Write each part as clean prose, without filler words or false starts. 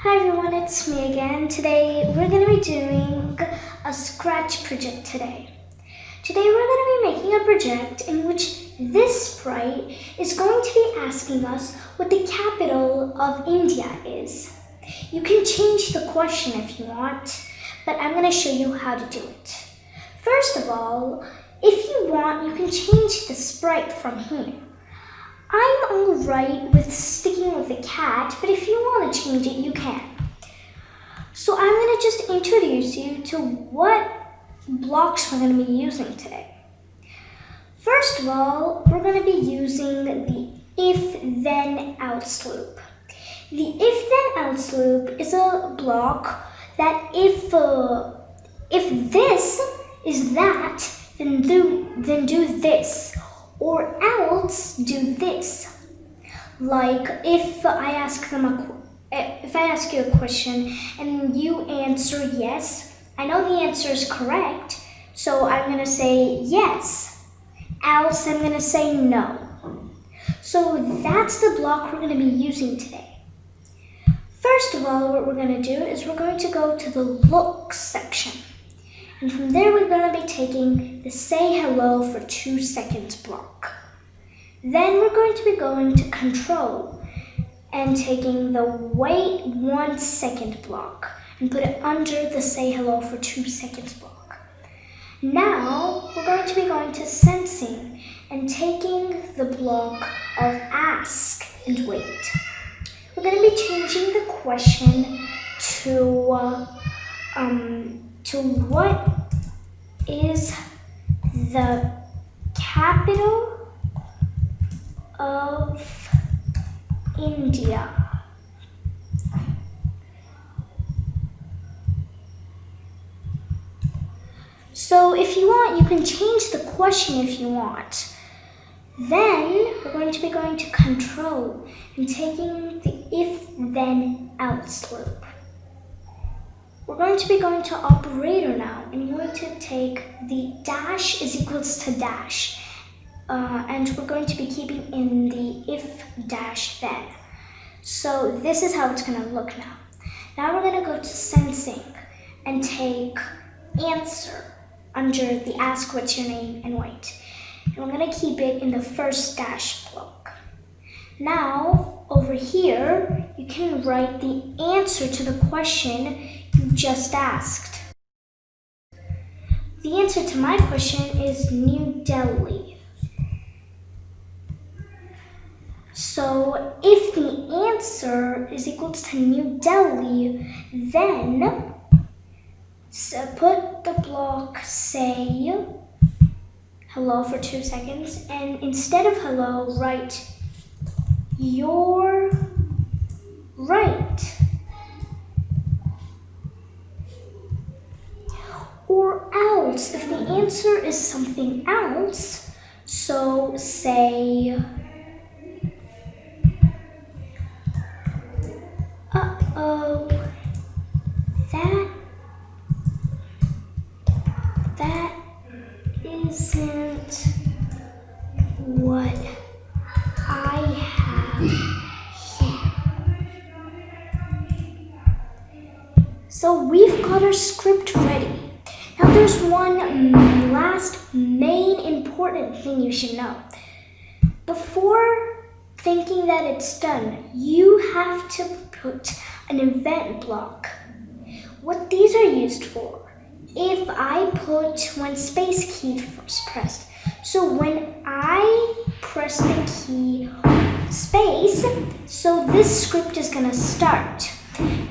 Hi everyone, it's me again. Today we're going to be doing a scratch project today. Today we're going to be making a project in which this sprite is going to be asking us what the capital of India is. You can change the question if you want, but I'm going to show you how to do it. First of all, if you want, you can change the sprite from here. I'm alright with sticking with the cat, but if you want to change it, you can. So I'm going to just introduce you to what blocks we're going to be using today. First of all, we're going to be using the if-then-else loop. The if-then-else loop is a block that if this is that, then do this. Or else do this. Like if I ask you a question and you answer yes, I know the answer is correct, so I'm going to say yes. Else I'm going to say no. So that's the block we're going to be using today. First of all, what we're going to do is we're going to go to the look section. And from there, we're going to be taking the say hello for 2 seconds block. Then we're going to be going to control and taking the wait 1 second block and put it under the say hello for 2 seconds block. Now, we're going to be going to sensing and taking the block of ask and wait. We're going to be changing the question to what is the capital of India? So if you want, you can change the question if you want. Then we're going to be going to control and taking the if-then-else loop. We're going to be going to operator now, and we're going to take the dash is equals to dash, and we're going to be keeping in the if dash then. So this is how it's going to look now. Now we're going to go to sensing and take answer under the ask what's your name and wait. And we're going to keep it in the first dash block. Now over here, you can write the answer to the question you just asked. The answer to my question is New Delhi. So if the answer is equals to New Delhi, then put the block say hello for 2 seconds, and instead of hello, write you're right. Or else, if the answer is something else, so say, uh-oh, that isn't what I have here. So we've got our script ready. Now there's one last main important thing you should know. Before thinking that it's done, you have to put an event block. What these are used for, if I put when space key first pressed, so when I press the key space, so this script is going to start.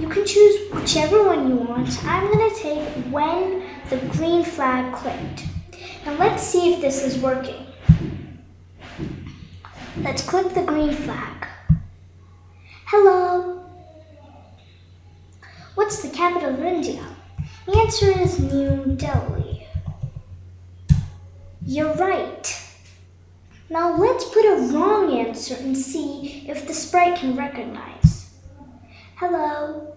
You can choose whichever one you want. I'm going to take when the green flag clicked. Now let's see if this is working. Let's click the green flag. Hello. What's the capital of India? The answer is New Delhi. You're right. Now let's put a wrong answer and see if the sprite can recognize. Hello.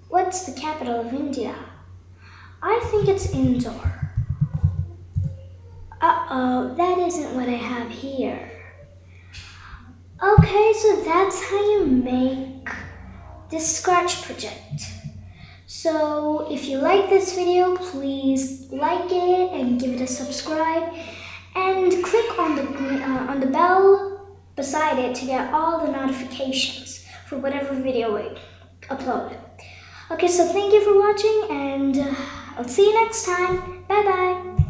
What's the capital of India? I think it's Indore. Uh-oh, that isn't what I have here. Okay, so that's how you make this Scratch project. So if you like this video, please like it and give it a subscribe, and click on the bell beside it to get all the notifications for whatever video we upload. Okay, so thank you for watching, and I'll see you next time. Bye bye.